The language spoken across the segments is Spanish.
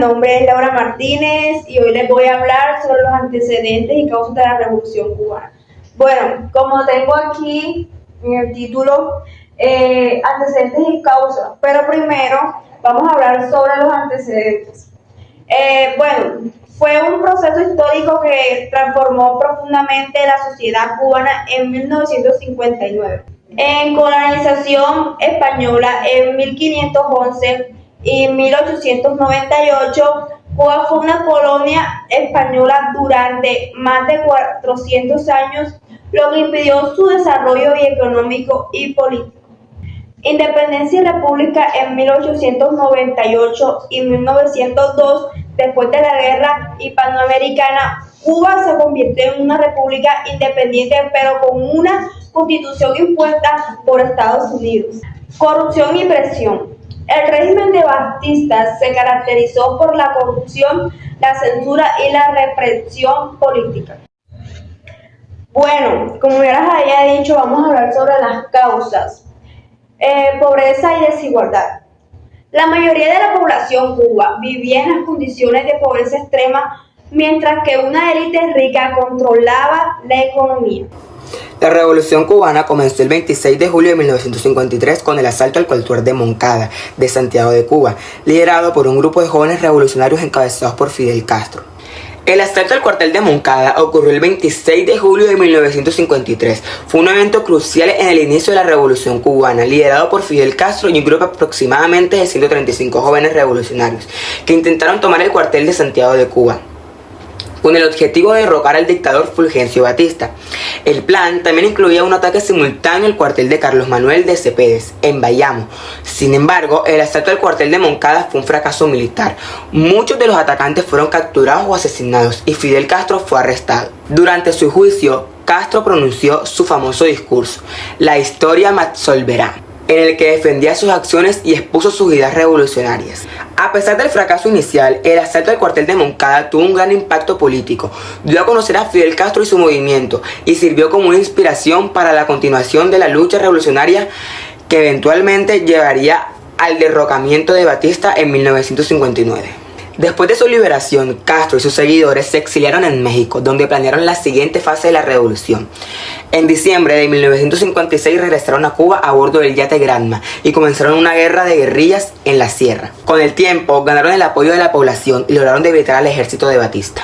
nombre es Laura Martínez y hoy les voy a hablar sobre los antecedentes y causas de la Revolución Cubana. Bueno, como tengo aquí en el título, antecedentes y causas, pero primero vamos a hablar sobre los antecedentes. Fue un proceso histórico que transformó profundamente la sociedad cubana en 1959. En colonización española en 1511 y 1898, Cuba fue una colonia española durante más de 400 años, lo que impidió su desarrollo económico y político. Independencia y República en 1898 y 1902, después de la Guerra Hispanoamericana, Cuba se convirtió en una república independiente, pero con una constitución impuesta por Estados Unidos. Corrupción y presión. El régimen de Batista se caracterizó por la corrupción, la censura y la represión política. Bueno, como ya les había dicho, vamos a hablar sobre las causas. Pobreza y desigualdad. La mayoría de la población cuba vivía en las condiciones de pobreza extrema, mientras que una élite rica controlaba la economía. La Revolución Cubana comenzó el 26 de julio de 1953 con el asalto al cuartel de Moncada de Santiago de Cuba, liderado por un grupo de jóvenes revolucionarios encabezados por Fidel Castro. El asalto al cuartel de Moncada ocurrió el 26 de julio de 1953. Fue un evento crucial en el inicio de la Revolución Cubana, liderado por Fidel Castro y un grupo aproximadamente de 135 jóvenes revolucionarios, que intentaron tomar el cuartel de Santiago de Cuba, con el objetivo de derrocar al dictador Fulgencio Batista. El plan también incluía un ataque simultáneo al cuartel de Carlos Manuel de Cepedez, en Bayamo. Sin embargo, el asalto al cuartel de Moncada fue un fracaso militar. Muchos de los atacantes fueron capturados o asesinados y Fidel Castro fue arrestado. Durante su juicio, Castro pronunció su famoso discurso, "La historia me absolverá", en el que defendía sus acciones y expuso sus ideas revolucionarias. A pesar del fracaso inicial, el asalto al cuartel de Moncada tuvo un gran impacto político, dio a conocer a Fidel Castro y su movimiento, y sirvió como una inspiración para la continuación de la lucha revolucionaria que eventualmente llevaría al derrocamiento de Batista en 1959. Después de su liberación, Castro y sus seguidores se exiliaron en México, donde planearon la siguiente fase de la revolución. En diciembre de 1956 regresaron a Cuba a bordo del yate Granma y comenzaron una guerra de guerrillas en la sierra. Con el tiempo, ganaron el apoyo de la población y lograron debilitar al ejército de Batista.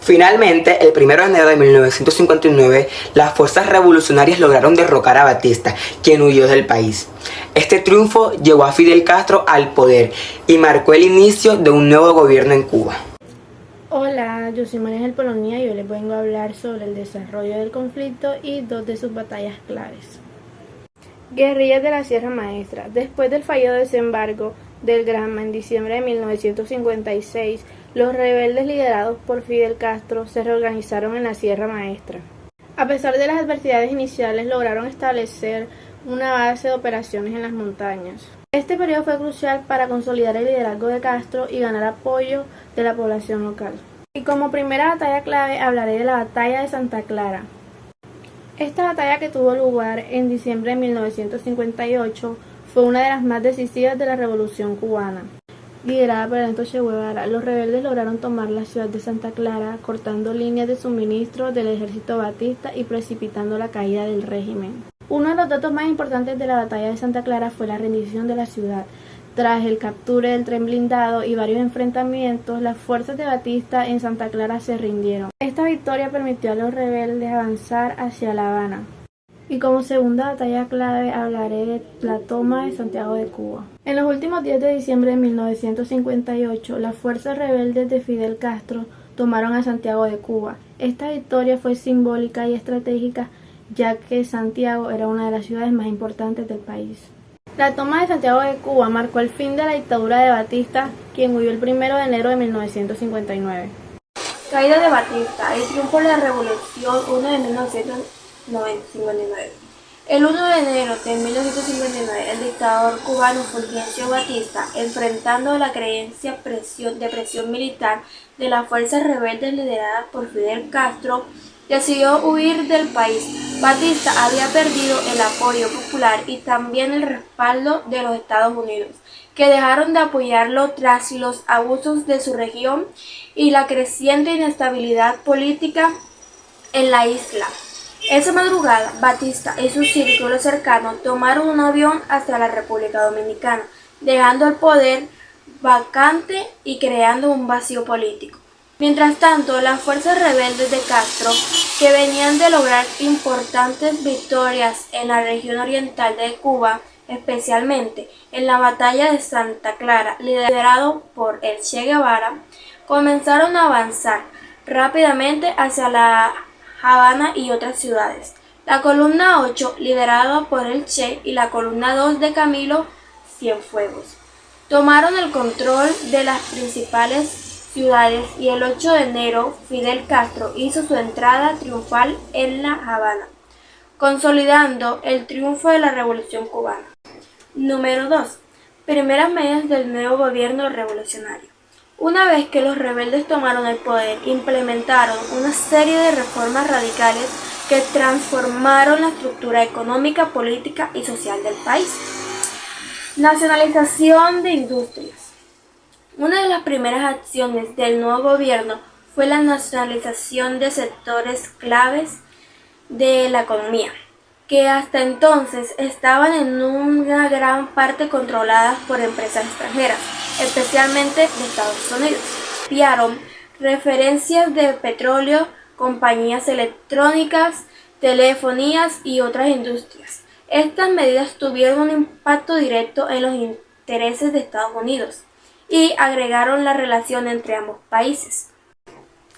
Finalmente, el 1 de enero de 1959, las fuerzas revolucionarias lograron derrocar a Batista, quien huyó del país. Este triunfo llevó a Fidel Castro al poder y marcó el inicio de un nuevo gobierno en Cuba. Hola, yo soy María Ángel Polonía y hoy les vengo a hablar sobre el desarrollo del conflicto y dos de sus batallas claves. Guerrillas de la Sierra Maestra. Después del fallido desembarco del Granma en diciembre de 1956, los rebeldes liderados por Fidel Castro se reorganizaron en la Sierra Maestra. A pesar de las adversidades iniciales, lograron establecer una base de operaciones en las montañas. Este periodo fue crucial para consolidar el liderazgo de Castro y ganar apoyo de la población local. Y como primera batalla clave hablaré de la Batalla de Santa Clara. Esta batalla, que tuvo lugar en diciembre de 1958, fue una de las más decisivas de la Revolución Cubana. Liderada por Ernesto Che Guevara, los rebeldes lograron tomar la ciudad de Santa Clara, cortando líneas de suministro del ejército batista y precipitando la caída del régimen. Uno de los datos más importantes de la batalla de Santa Clara fue la rendición de la ciudad. Tras el capture del tren blindado y varios enfrentamientos, las fuerzas de Batista en Santa Clara se rindieron. Esta victoria permitió a los rebeldes avanzar hacia La Habana. Y como segunda batalla clave hablaré de la toma de Santiago de Cuba. En los últimos días de diciembre de 1958, las fuerzas rebeldes de Fidel Castro tomaron a Santiago de Cuba. Esta victoria fue simbólica y estratégica, ya que Santiago era una de las ciudades más importantes del país. La toma de Santiago de Cuba marcó el fin de la dictadura de Batista, quien huyó el 1 de enero de 1959. Caída de Batista, el triunfo de la revolución 1 de 1959. El 1 de enero de 1959, el dictador cubano Fulgencio Batista, enfrentando la creciente presión militar de las fuerzas rebeldes lideradas por Fidel Castro, decidió huir del país. Batista había perdido el apoyo popular y también el respaldo de los Estados Unidos, que dejaron de apoyarlo tras los abusos de su región y la creciente inestabilidad política en la isla. Esa madrugada, Batista y su círculo cercano tomaron un avión hacia la República Dominicana, dejando el poder vacante y creando un vacío político. Mientras tanto, las fuerzas rebeldes de Castro, que venían de lograr importantes victorias en la región oriental de Cuba, especialmente en la batalla de Santa Clara, liderado por el Che Guevara, comenzaron a avanzar rápidamente hacia la Habana y otras ciudades. La columna 8, liderada por el Che, y la columna 2 de Camilo Cienfuegos, tomaron el control de las principales ciudades y el 8 de enero Fidel Castro hizo su entrada triunfal en La Habana, consolidando el triunfo de la Revolución Cubana. Número 2. Primeras medidas del nuevo gobierno revolucionario. Una vez que los rebeldes tomaron el poder, implementaron una serie de reformas radicales que transformaron la estructura económica, política y social del país. Nacionalización de industrias. Una de las primeras acciones del nuevo gobierno fue la nacionalización de sectores claves de la economía, que hasta entonces estaban en una gran parte controladas por empresas extranjeras, especialmente de Estados Unidos. Copiaron referencias de petróleo, compañías electrónicas, telefonías y otras industrias. Estas medidas tuvieron un impacto directo en los intereses de Estados Unidos y agregaron la relación entre ambos países.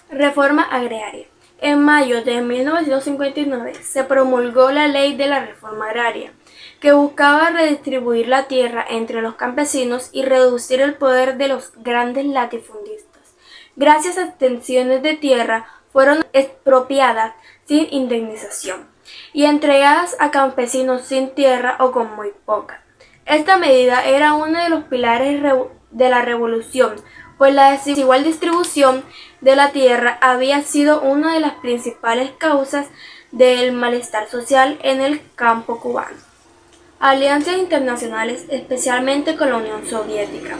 Reforma agraria. En mayo de 1959 se promulgó la Ley de la Reforma Agraria, que buscaba redistribuir la tierra entre los campesinos y reducir el poder de los grandes latifundistas. Gracias a extensiones de tierra fueron expropiadas sin indemnización y entregadas a campesinos sin tierra o con muy poca. Esta medida era uno de los pilares de la revolución, pues la desigual distribución de la tierra había sido una de las principales causas del malestar social en el campo cubano. Alianzas internacionales, especialmente con la Unión Soviética.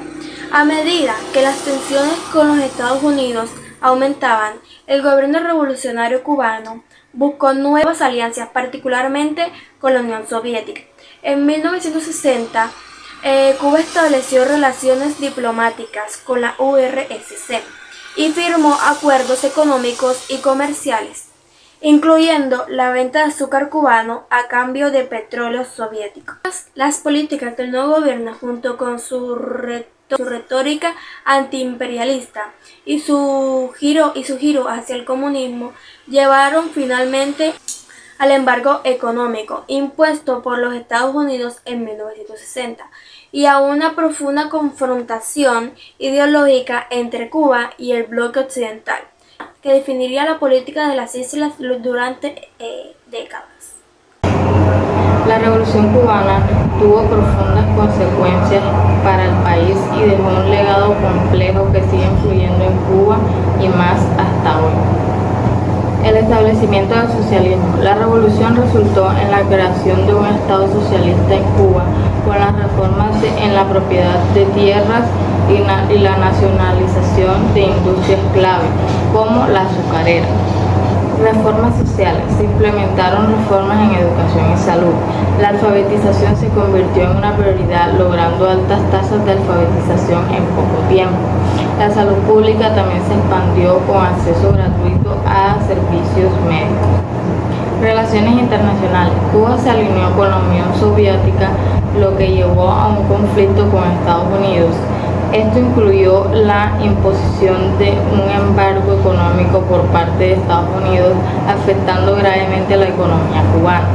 A medida que las tensiones con los Estados Unidos aumentaban, el gobierno revolucionario cubano buscó nuevas alianzas, particularmente con la Unión Soviética. En 1960, Cuba estableció relaciones diplomáticas con la URSS y firmó acuerdos económicos y comerciales, incluyendo la venta de azúcar cubano a cambio de petróleo soviético. Las políticas del nuevo gobierno, junto con su retórica antiimperialista y su giro hacia el comunismo, llevaron finalmente al embargo económico impuesto por los Estados Unidos en 1960 y a una profunda confrontación ideológica entre Cuba y el bloque occidental, que definiría la política de las islas durante décadas. La Revolución Cubana tuvo profundas consecuencias para el país y dejó un legado complejo que sigue influyendo en Cuba y más hasta hoy. El establecimiento del socialismo. La revolución resultó en la creación de un Estado socialista en Cuba, con las reformas en la propiedad de tierras y la nacionalización de industrias clave, como la azucarera. Reformas sociales. Se implementaron reformas en educación y salud. La alfabetización se convirtió en una prioridad, logrando altas tasas de alfabetización en poco tiempo. La salud pública también se expandió con acceso gratuito a servicios médicos. Relaciones internacionales. Cuba se alineó con la Unión Soviética, lo que llevó a un conflicto con Estados Unidos. Esto incluyó la imposición de un embargo económico por parte de Estados Unidos, afectando gravemente la economía cubana.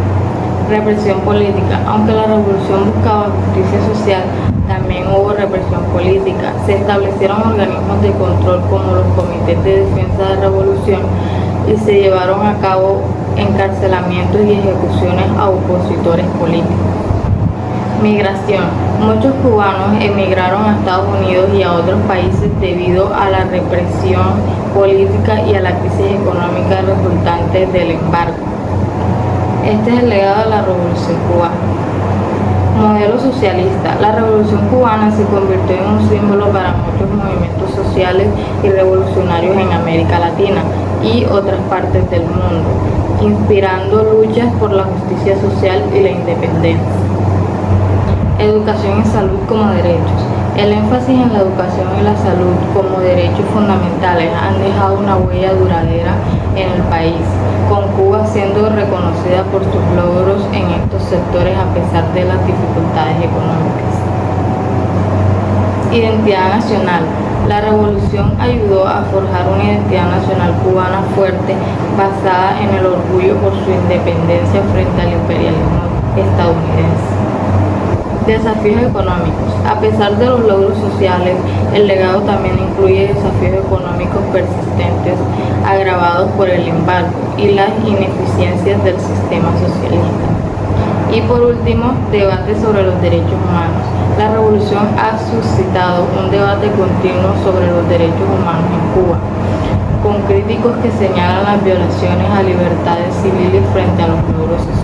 Represión política. Aunque la revolución buscaba justicia social, también hubo represión política. Se establecieron organismos de control como los comités de defensa de revolución y se llevaron a cabo encarcelamientos y ejecuciones a opositores políticos. Migración. Muchos cubanos emigraron a Estados Unidos y a otros países debido a la represión política y a la crisis económica resultante del embargo. Este es el legado de la Revolución Cubana. Modelo socialista. La Revolución cubana se convirtió en un símbolo para muchos movimientos sociales y revolucionarios en América Latina y otras partes del mundo, inspirando luchas por la justicia social y la independencia. Educación y salud como derechos. El énfasis en la educación y la salud como derechos fundamentales han dejado una huella duradera en el país, con Cuba siendo reconocida por sus logros en estos sectores a pesar de las dificultades económicas. Identidad nacional. La revolución ayudó a forjar una identidad nacional cubana fuerte, basada en el orgullo por su independencia frente al imperialismo estadounidense. Desafíos económicos. A pesar de los logros sociales, el legado también incluye desafíos económicos persistentes, agravados por el embargo y las ineficiencias del sistema socialista. Y por último, debate sobre los derechos humanos. La revolución ha suscitado un debate continuo sobre los derechos humanos en Cuba, con críticos que señalan las violaciones a libertades civiles frente a los logros sociales.